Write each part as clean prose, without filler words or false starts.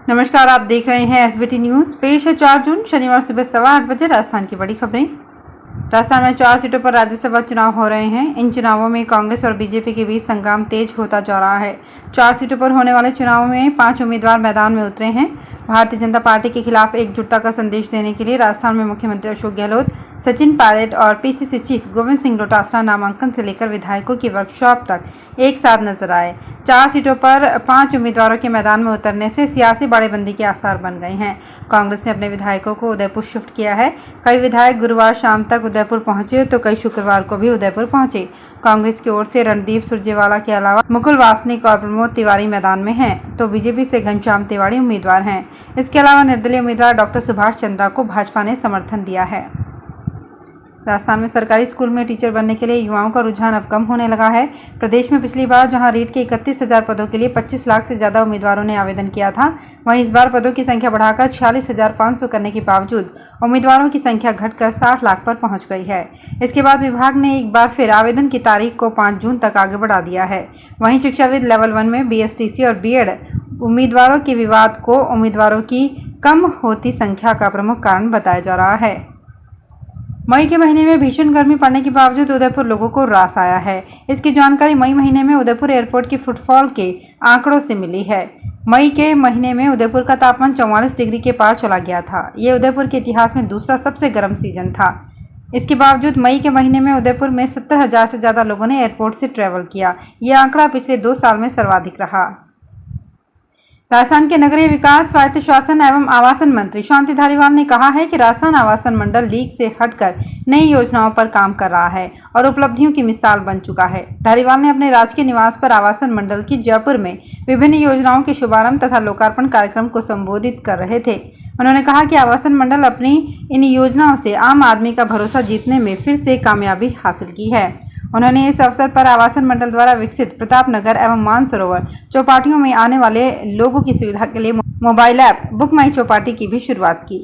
नमस्कार, आप देख रहे हैं एसबीटी न्यूज। पेश है 4 जून शनिवार सुबह 8:15 बजे राजस्थान की बड़ी खबरें। राजस्थान में 4 सीटों पर राज्यसभा चुनाव हो रहे हैं। इन चुनावों में कांग्रेस और बीजेपी के बीच संग्राम तेज होता जा रहा है। 4 सीटों पर होने वाले चुनाव में 5 उम्मीदवार मैदान में उतरे हैं। भारतीय जनता पार्टी के खिलाफ एकजुटता का संदेश देने के लिए राजस्थान में मुख्यमंत्री अशोक गहलोत, सचिन पायलट और पीसीसी चीफ गोविंद सिंह डोटासरा नामांकन से लेकर विधायकों की वर्कशॉप तक एक साथ नजर आए। 4 सीटों पर 5 उम्मीदवारों के मैदान में उतरने से सियासी बड़ेबंदी के आसार बन गए हैं। कांग्रेस ने अपने विधायकों को उदयपुर शिफ्ट किया है। कई विधायक गुरुवार शाम तक उदयपुर पहुंचे तो कई शुक्रवार को भी उदयपुर पहुंचे। कांग्रेस की ओर से रणदीप सुरजेवाला के अलावा मुकुल वासनिक और प्रमोद तिवारी मैदान में हैं, तो बीजेपी से घनश्याम तिवारी उम्मीदवार हैं। इसके अलावा निर्दलीय उम्मीदवार डॉक्टर सुभाष चंद्रा को भाजपा ने समर्थन दिया है। राजस्थान में सरकारी स्कूल में टीचर बनने के लिए युवाओं का रुझान अब कम होने लगा है। प्रदेश में पिछली बार जहां रीट के 31,000 पदों के लिए 25 लाख से ज्यादा उम्मीदवारों ने आवेदन किया था, वहीं इस बार पदों की संख्या बढ़ाकर 46,500 करने के बावजूद उम्मीदवारों की संख्या घटकर 60 लाख पर पहुंच गई है। इसके बाद विभाग ने एक बार फिर आवेदन की तारीख को 5 जून तक आगे बढ़ा दिया है। वहीं शिक्षाविद लेवल 1 में बीएसटीसी और बीएड उम्मीदवारों के विवाद को उम्मीदवारों की कम होती संख्या का प्रमुख कारण बताया जा रहा है। मई के महीने में भीषण गर्मी पड़ने के बावजूद उदयपुर लोगों को रास आया है। इसकी जानकारी मई महीने में उदयपुर एयरपोर्ट की फुटफॉल के आंकड़ों से मिली है। मई के महीने में उदयपुर का तापमान 44 डिग्री के पार चला गया था। ये उदयपुर के इतिहास में दूसरा सबसे गर्म सीजन था। इसके बावजूद मई के महीने में उदयपुर में 70,000 से ज्यादा लोगों ने एयरपोर्ट से ट्रैवल किया। ये आंकड़ा पिछले 2 साल में सर्वाधिक रहा। राजस्थान के नगरीय विकास, स्वायत्त शासन एवं आवासन मंत्री शांति धारीवाल ने कहा है कि राजस्थान आवासन मंडल लीग से हटकर नई योजनाओं पर काम कर रहा है और उपलब्धियों की मिसाल बन चुका है। धारीवाल ने अपने राजकीय निवास पर आवासन मंडल की जयपुर में विभिन्न योजनाओं के शुभारंभ तथा लोकार्पण कार्यक्रम को संबोधित कर रहे थे। उन्होंने कहा कि आवासन मंडल अपनी इन योजनाओं से आम आदमी का भरोसा जीतने में फिर से कामयाबी हासिल की है। उन्होंने इस अवसर पर आवासन मंडल द्वारा विकसित प्रताप नगर एवं मानसरोवर चौपाटियों में आने वाले लोगों की सुविधा के लिए मोबाइल ऐप बुक माई चौपाटी की भी शुरुआत की।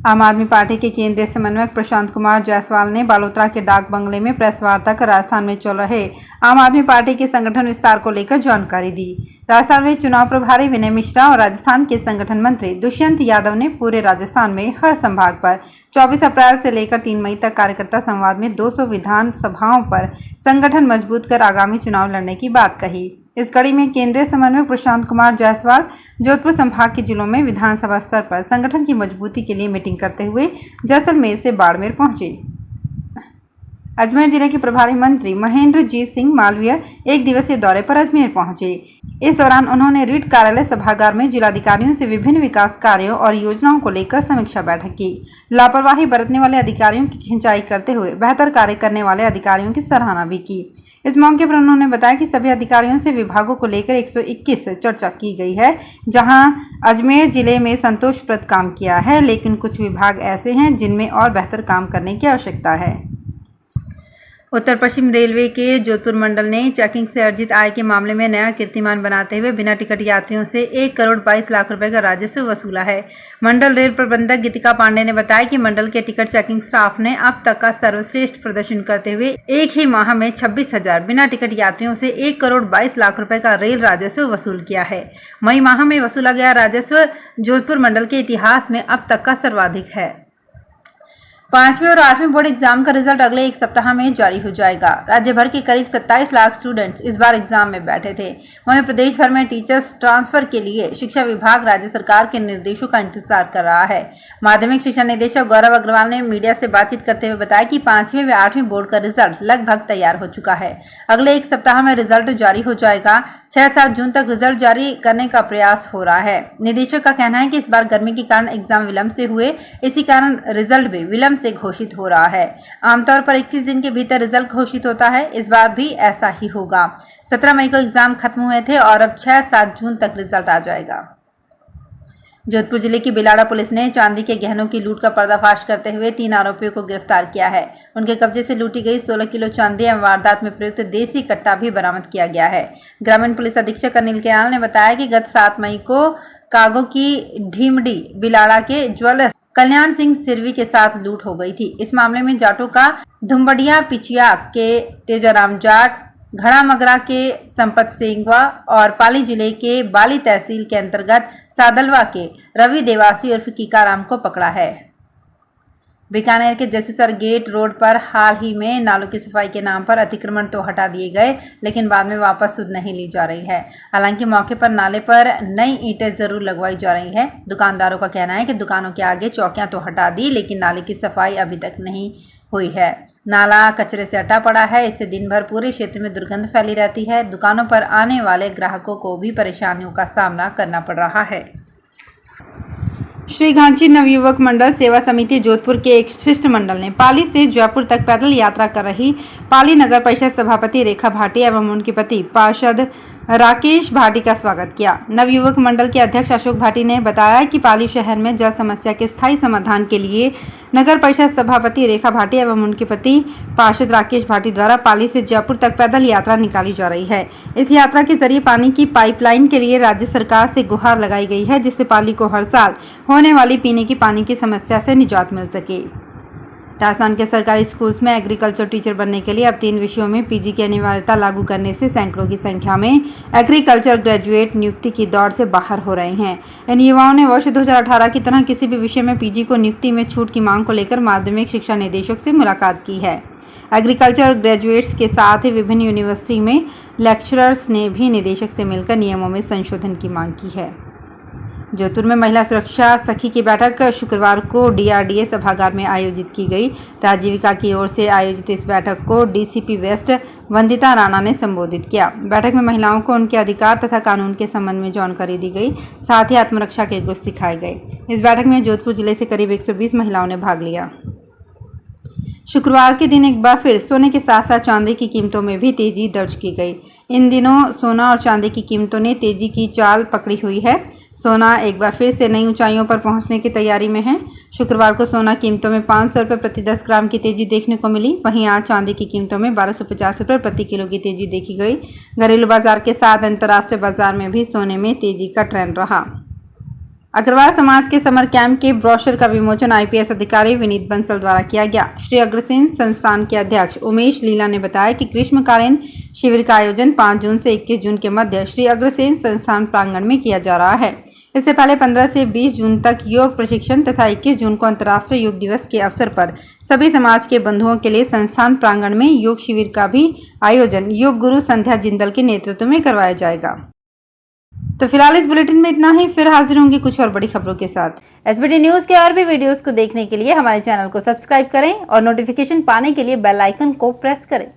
आम आदमी पार्टी के केंद्रीय समन्वयक प्रशांत कुमार जायसवाल ने बालोतरा के डाक बंगले में प्रेस वार्ता कर राजस्थान में चल रहे आम आदमी पार्टी के संगठन विस्तार को लेकर जानकारी दी। राजस्थान में चुनाव प्रभारी विनय मिश्रा और राजस्थान के संगठन मंत्री दुष्यंत यादव ने पूरे राजस्थान में हर संभाग पर 24 अप्रैल से लेकर 3 मई तक कार्यकर्ता संवाद में 200 विधान सभाओं पर संगठन मजबूत कर आगामी चुनाव लड़ने की बात कही। इस कड़ी में केंद्रीय समन्वयक प्रशांत कुमार जायसवाल जोधपुर संभाग के जिलों में विधानसभा स्तर पर संगठन की मजबूती के लिए मीटिंग करते हुए जैसलमेर से बाड़मेर पहुंचे। अजमेर जिले के प्रभारी मंत्री महेंद्रजीत सिंह मालवीय एक दिवसीय दौरे पर अजमेर पहुंचे। इस दौरान उन्होंने रीट कार्यालय सभागार में जिलाधिकारियों से विभिन्न विकास कार्यों और योजनाओं को लेकर समीक्षा बैठक की। लापरवाही बरतने वाले अधिकारियों की खिंचाई करते हुए बेहतर कार्य करने वाले अधिकारियों की सराहना भी की। इस मौके पर उन्होंने बताया कि सभी अधिकारियों से विभागों को लेकर 121 चर्चा की गई है, जहां अजमेर जिले में संतोषप्रद काम किया है, लेकिन कुछ विभाग ऐसे हैं जिनमें और बेहतर काम करने की आवश्यकता है। उत्तर पश्चिम रेलवे के जोधपुर मंडल ने चेकिंग से अर्जित आय के मामले में नया कीर्तिमान बनाते हुए बिना टिकट यात्रियों से 1 करोड़ 22 लाख रुपए का राजस्व वसूला है। मंडल रेल प्रबंधक गीतिका पांडे ने बताया कि मंडल के टिकट चेकिंग स्टाफ ने अब तक का सर्वश्रेष्ठ प्रदर्शन करते हुए एक ही माह में 26,000 बिना टिकट यात्रियों से 1 करोड़ 22 लाख रुपए का रेल राजस्व वसूल किया है। मई माह में वसूला गया राजस्व जोधपुर मंडल के इतिहास में अब तक का सर्वाधिक है। 5वीं और 8वीं बोर्ड एग्जाम का रिजल्ट अगले 1 सप्ताह में जारी हो जाएगा। राज्य भर के करीब 27 लाख स्टूडेंट्स इस बार एग्जाम में बैठे थे। वहीं प्रदेश भर में टीचर्स ट्रांसफर के लिए शिक्षा विभाग राज्य सरकार के निर्देशों का इंतजार कर रहा है। माध्यमिक शिक्षा निदेशक गौरव अग्रवाल ने मीडिया से बातचीत करते हुए बताया कि 5वीं व 8वीं बोर्ड का रिजल्ट लगभग तैयार हो चुका है। अगले 1 सप्ताह में रिजल्ट जारी हो जाएगा। 6-7 जून तक रिजल्ट जारी करने का प्रयास हो रहा है। निदेशक का कहना है कि इस बार गर्मी के कारण एग्जाम विलंब से हुए, इसी कारण रिजल्ट भी विलंब से घोषित हो रहा है। आमतौर पर 21 दिन के भीतर रिजल्ट घोषित होता है, इस बार भी ऐसा ही होगा। 17 मई को एग्जाम खत्म हुए थे और अब 6-7 जून तक रिजल्ट आ जाएगा। जोधपुर जिले की बिलाड़ा पुलिस ने चांदी के गहनों की लूट का पर्दाफाश करते हुए 3 आरोपियों को गिरफ्तार किया है। उनके कब्जे से लूटी गई 16 किलो चांदी एवं वारदात में प्रयुक्त देसी कट्टा भी बरामद किया गया है। ग्रामीण पुलिस अधीक्षक अनिल केयाल ने बताया कि गत 7 मई को कागो की ढीमडी बिलाड़ा के ज्वेलर्स कल्याण सिंह सिरवी के साथ लूट हो गई थी। इस मामले में जाटों का धुम्बड़िया पिचिया के तेजाराम जाट, घड़ा मगरा के संपत सेंगवा और पाली जिले के बाली तहसील के अंतर्गत सादलवा के रवि देवासी उर्फ कीकाराम को पकड़ा है। बीकानेर के जैसेसर गेट रोड पर हाल ही में नालों की सफाई के नाम पर अतिक्रमण तो हटा दिए गए, लेकिन बाद में वापस सुध नहीं ली जा रही है। हालांकि मौके पर नाले पर नई ईंटें जरूर लगवाई जा रही है। दुकानदारों का कहना है कि दुकानों के आगे चौकियां तो हटा दी, लेकिन नाले की सफाई अभी तक नहीं हुई है। नाला कचरे से अटा पड़ा है, इससे दिन भर पूरे क्षेत्र में दुर्गंध फैली रहती है। दुकानों पर आने वाले ग्राहकों को भी परेशानियों का सामना करना पड़ रहा है। श्री घांची नवयुवक मंडल सेवा समिति जोधपुर के एक शिष्टमंडल ने पाली से जयपुर तक पैदल यात्रा कर रही पाली नगर परिषद सभापति रेखा भाटिया एवं उनके पति पार्षद राकेश भाटी का स्वागत किया। नवयुवक मंडल के अध्यक्ष अशोक भाटी ने बताया कि पाली शहर में जल समस्या के स्थायी समाधान के लिए नगर परिषद सभापति रेखा भाटी एवं उनके पति पार्षद राकेश भाटी द्वारा पाली से जयपुर तक पैदल यात्रा निकाली जा रही है। इस यात्रा के जरिए पानी की पाइपलाइन के लिए राज्य सरकार से गुहार लगाई गई है, जिससे पाली को हर साल होने वाली पीने की पानी की समस्या से निजात मिल सके। राजस्थान के सरकारी स्कूल्स में एग्रीकल्चर टीचर बनने के लिए अब 3 विषयों में पीजी की अनिवार्यता लागू करने से सैकड़ों की संख्या में एग्रीकल्चर ग्रेजुएट नियुक्ति की दौड़ से बाहर हो रहे हैं। इन युवाओं ने वर्ष 2018 की तरह किसी भी विषय में पीजी को नियुक्ति में छूट की मांग को लेकर माध्यमिक शिक्षा निदेशक से मुलाकात की है। एग्रीकल्चर ग्रेजुएट्स के साथ ही विभिन्न यूनिवर्सिटी में लेक्चरर्स ने भी निदेशक से मिलकर नियमों में संशोधन की मांग की है। जोधपुर में महिला सुरक्षा सखी की बैठक शुक्रवार को डीआरडीए सभागार में आयोजित की गई। राजीविका की ओर से आयोजित इस बैठक को डीसीपी वेस्ट वंदिता राणा ने संबोधित किया। बैठक में महिलाओं को उनके अधिकार तथा कानून के संबंध में जानकारी दी गई, साथ ही आत्मरक्षा के गुर सिखाए गए। इस बैठक में जोधपुर जिले से करीब 120 महिलाओं ने भाग लिया। शुक्रवार के दिन एक बार फिर सोने के साथ साथ चांदी की कीमतों में भी तेजी दर्ज की गई। इन दिनों सोना और चांदी की कीमतों ने तेजी की चाल पकड़ी हुई है। सोना एक बार फिर से नई ऊंचाइयों पर पहुंचने की तैयारी में है। शुक्रवार को सोना कीमतों में 500 रुपये प्रति 10 ग्राम की तेजी देखने को मिली। वहीं आज चांदी की कीमतों में 1250 रुपये प्रति किलो की तेजी देखी गई। घरेलू बाजार के साथ अंतर्राष्ट्रीय बाजार में भी सोने में तेजी का ट्रेंड रहा। अग्रवाल समाज के समर कैंप के ब्रोशर का विमोचन आईपीएस अधिकारी विनीत बंसल द्वारा किया गया। श्री अग्रसेन संस्थान के अध्यक्ष उमेश लीला ने बताया कि ग्रीष्मकालीन शिविर का आयोजन 5 जून से 21 जून के मध्य श्री अग्रसेन संस्थान प्रांगण में किया जा रहा है। इससे पहले 15 से 20 जून तक योग प्रशिक्षण तथा 21 जून को अंतर्राष्ट्रीय योग दिवस के अवसर पर सभी समाज के बंधुओं के लिए संस्थान प्रांगण में योग शिविर का भी आयोजन योग गुरु संध्या जिंदल के नेतृत्व में करवाया जाएगा। तो फिलहाल इस बुलेटिन में इतना ही। फिर हाजिर होंगे कुछ और बड़ी खबरों के साथ। एसबीटी न्यूज के और भी वीडियोस को देखने के लिए हमारे चैनल को सब्सक्राइब करें और नोटिफिकेशन पाने के लिए बेल आइकन को प्रेस करें।